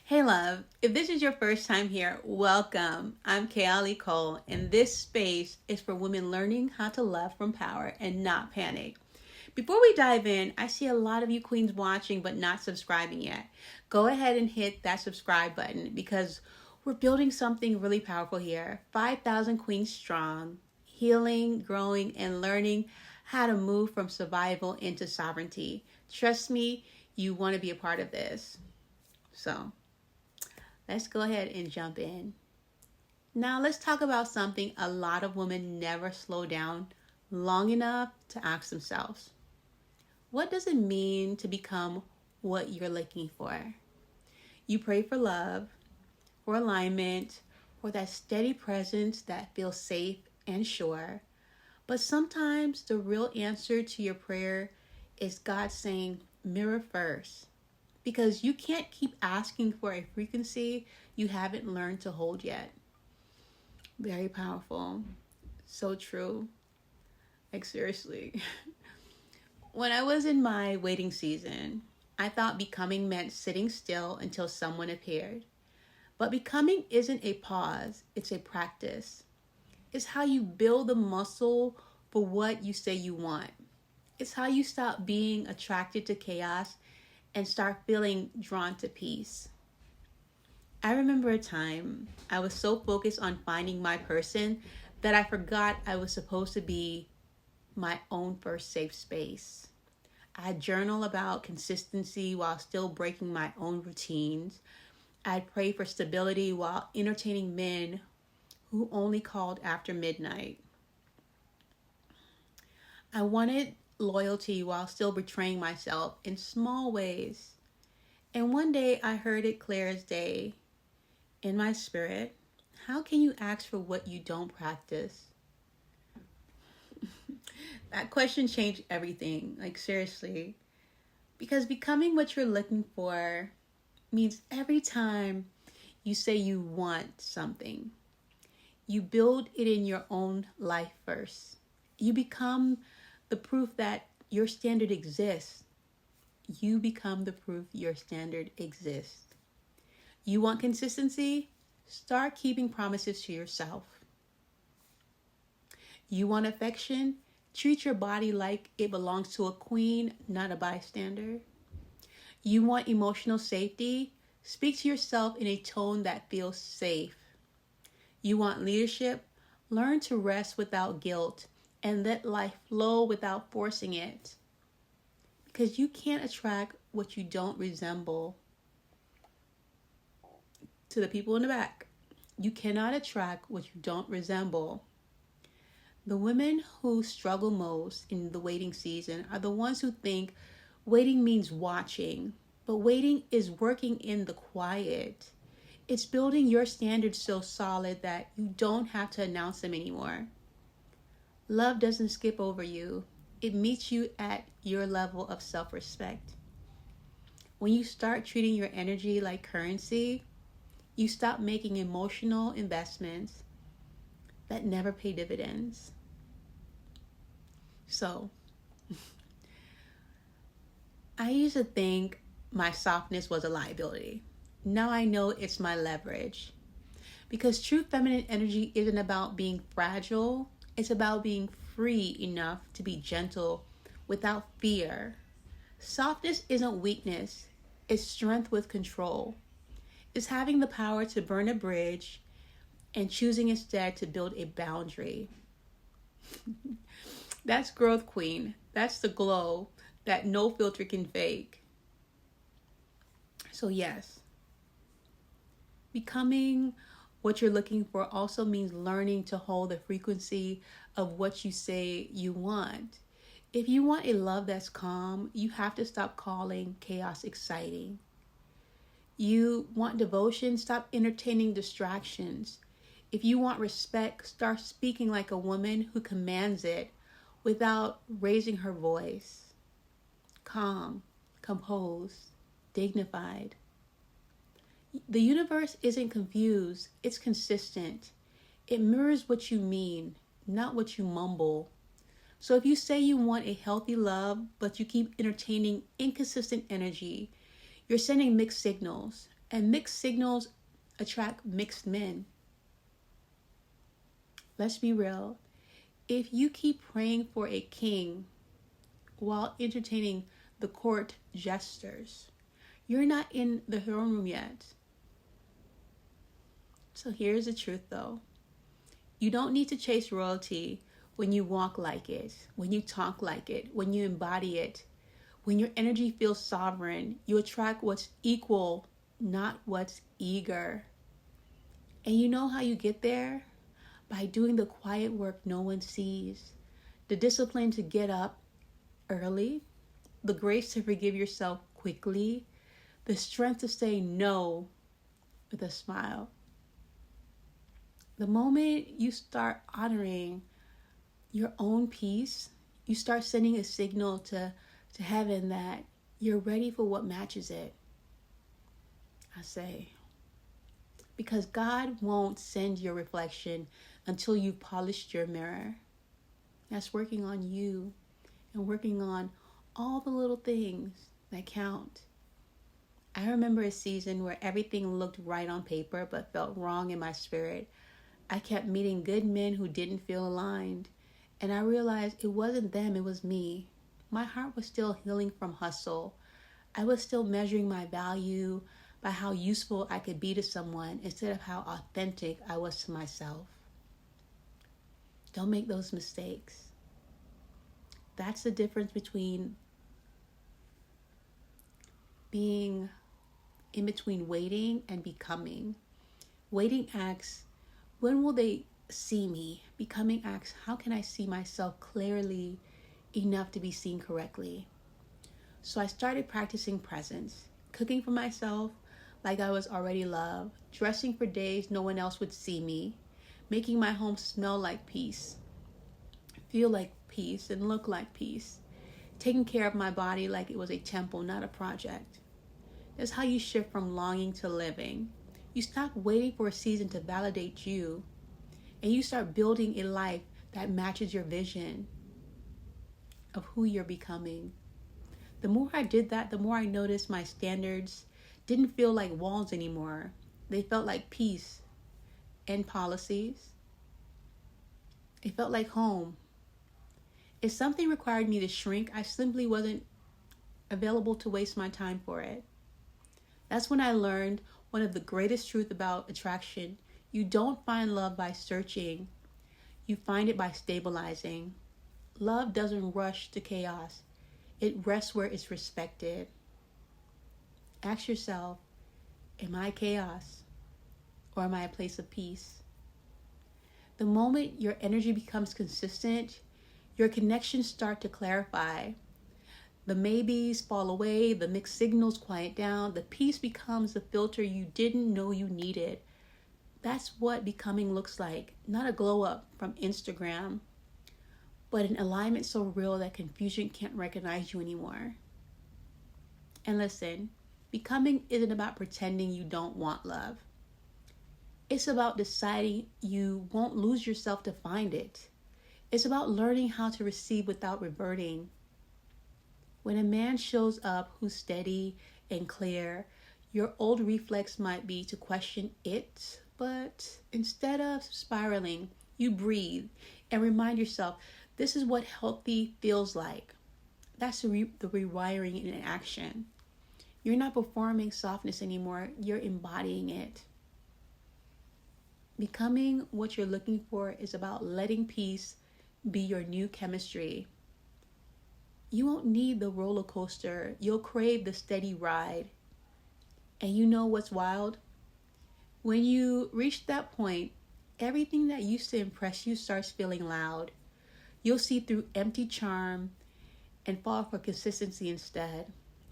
Hey love, if this is your first time here, welcome. I'm Kayali Cole, and this space is for women learning how to love from power and not panic. Before we dive in, I see a lot of you queens watching but not subscribing yet. Go ahead and hit that subscribe button because we're building something really powerful here. 5,000 queens strong, healing, growing, and learning how to move from survival into sovereignty. Trust me, you want to be a part of this. So, let's go ahead and jump in. Now, let's talk about something a lot of women never slow down long enough to ask themselves. What does it mean to become what you're looking for? You pray for love, for alignment, for that steady presence that feels safe and sure. But sometimes the real answer to your prayer is God saying, mirror first. Because you can't keep asking for a frequency you haven't learned to hold yet. Very powerful. So true. Like, seriously. When I was in my waiting season, I thought becoming meant sitting still until someone appeared. But becoming isn't a pause, it's a practice. It's how you build the muscle for what you say you want. It's how you stop being attracted to chaos and start feeling drawn to peace. I remember a time I was so focused on finding my person that I forgot I was supposed to be my own first safe space. I journal about consistency while still breaking my own routines. I'd pray for stability while entertaining men who only called after midnight. I wanted loyalty while still betraying myself in small ways. And one day I heard it clear as day in my spirit. How can you ask for what you don't practice? That question changed everything. Like, seriously. Because becoming what you're looking for means every time you say you want something, you build it in your own life first. You become the proof that your standard exists. You become the proof your standard exists. You want consistency? Start keeping promises to yourself. You want affection? Treat your body like it belongs to a queen, not a bystander. You want emotional safety? Speak to yourself in a tone that feels safe. You want leadership? Learn to rest without guilt and let life flow without forcing it. Because you can't attract what you don't resemble. To the people in the back, you cannot attract what you don't resemble. The women who struggle most in the waiting season are the ones who think waiting means watching, but waiting is working in the quiet. It's building your standards so solid that you don't have to announce them anymore. Love doesn't skip over you. It meets you at your level of self-respect. When you start treating your energy like currency, you stop making emotional investments that never pay dividends. So, I used to think my softness was a liability. Now I know it's my leverage. Because true feminine energy isn't about being fragile, it's about being free enough to be gentle without fear. Softness isn't weakness, it's strength with control. It's having the power to burn a bridge and choosing instead to build a boundary. That's growth, queen. That's the glow that no filter can fake. So yes, becoming what you're looking for also means learning to hold the frequency of what you say you want. If you want a love that's calm, you have to stop calling chaos exciting. You want devotion, stop entertaining distractions. If you want respect, start speaking like a woman who commands it without raising her voice. Calm, composed, dignified. The universe isn't confused, it's consistent. It mirrors what you mean, not what you mumble. So if you say you want a healthy love, but you keep entertaining inconsistent energy, you're sending mixed signals. And mixed signals attract mixed men. Let's be real. If you keep praying for a king while entertaining the court jesters, you're not in the throne room yet. So here's the truth though. You don't need to chase royalty when you walk like it, when you talk like it, when you embody it. When your energy feels sovereign, you attract what's equal, not what's eager. And you know how you get there? By doing the quiet work no one sees. The discipline to get up early, the grace to forgive yourself quickly, the strength to say no with a smile. The moment you start honoring your own peace, you start sending a signal to heaven that you're ready for what matches it. I say, because God won't send your reflection until you've polished your mirror. That's working on you and working on all the little things that count. I remember a season where everything looked right on paper but felt wrong in my spirit. I kept meeting good men who didn't feel aligned, and I realized it wasn't them, it was me. My heart was still healing from hustle. I was still measuring my value by how useful I could be to someone instead of how authentic I was to myself. Don't make those mistakes. That's the difference between being in between waiting and becoming. Waiting asks, when will they see me? Becoming asks, how can I see myself clearly enough to be seen correctly? So I started practicing presence, cooking for myself like I was already loved, dressing for days no one else would see me, making my home smell like peace, feel like peace, and look like peace, taking care of my body like it was a temple, not a project. That's how you shift from longing to living. You stop waiting for a season to validate you, and you start building a life that matches your vision of who you're becoming. The more I did that, the more I noticed my standards didn't feel like walls anymore. They felt like peace and policies. It felt like home. If something required me to shrink, I simply wasn't available to waste my time for it. That's when I learned one of the greatest truths about attraction. You don't find love by searching. You find it by stabilizing. Love doesn't rush to chaos. It rests where it's respected. Ask yourself, am I chaos or am I a place of peace? The moment your energy becomes consistent, your connections start to clarify. The maybes fall away, the mixed signals quiet down, the peace becomes the filter you didn't know you needed. That's what becoming looks like, not a glow up from Instagram, but an alignment so real that confusion can't recognize you anymore. And listen, becoming isn't about pretending you don't want love. It's about deciding you won't lose yourself to find it. It's about learning how to receive without reverting. When a man shows up who's steady and clear, your old reflex might be to question it, but instead of spiraling, you breathe and remind yourself, this is what healthy feels like. That's the rewiring in action. You're not performing softness anymore, you're embodying it. Becoming what you're looking for is about letting peace be your new chemistry. You won't need the roller coaster. You'll crave the steady ride. And you know what's wild? When you reach that point, everything that used to impress you starts feeling loud. You'll see through empty charm and fall for consistency instead.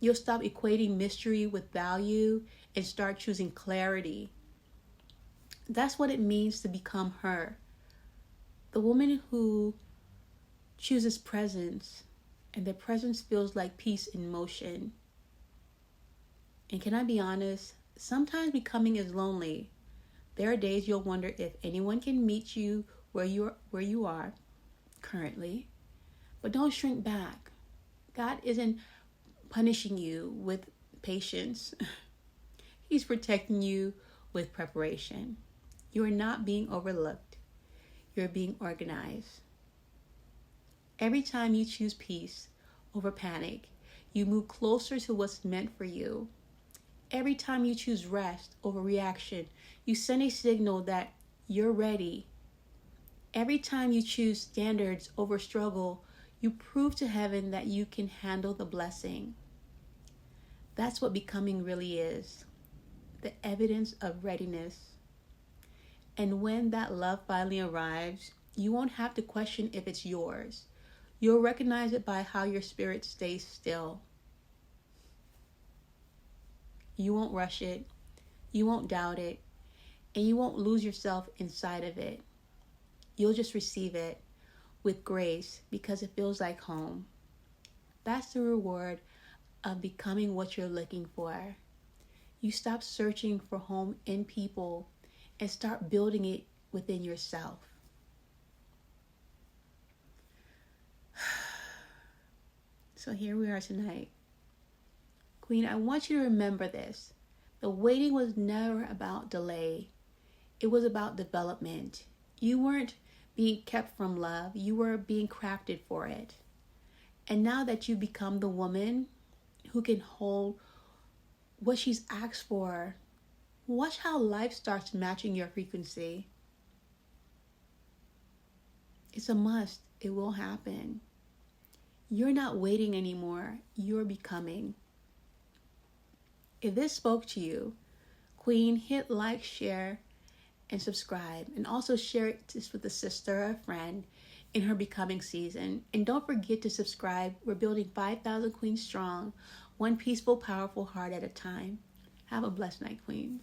You'll stop equating mystery with value and start choosing clarity. That's what it means to become her. The woman who chooses presence, and the presence feels like peace in motion. And can I be honest? Sometimes becoming is lonely. There are days you'll wonder if anyone can meet you where you are currently. But don't shrink back. God isn't punishing you with patience. He's protecting you with preparation. You are not being overlooked. You're being organized. Every time you choose peace over panic, you move closer to what's meant for you. Every time you choose rest over reaction, you send a signal that you're ready. Every time you choose standards over struggle, you prove to heaven that you can handle the blessing. That's what becoming really is, the evidence of readiness. And when that love finally arrives, you won't have to question if it's yours. You'll recognize it by how your spirit stays still. You won't rush it, you won't doubt it, and you won't lose yourself inside of it. You'll just receive it with grace because it feels like home. That's the reward of becoming what you're looking for. You stop searching for home in people and start building it within yourself. So here we are tonight. Queen, I want you to remember this. The waiting was never about delay. It was about development. You weren't being kept from love. You were being crafted for it. And now that you've become the woman who can hold what she's asked for, watch how life starts matching your frequency. It's a must. It will happen. You're not waiting anymore. You're becoming. If this spoke to you, Queen, hit like, share, and subscribe. And also share this with a sister or a friend in her becoming season. And don't forget to subscribe. We're building 5,000 Queens strong, one peaceful, powerful heart at a time. Have a blessed night, Queens.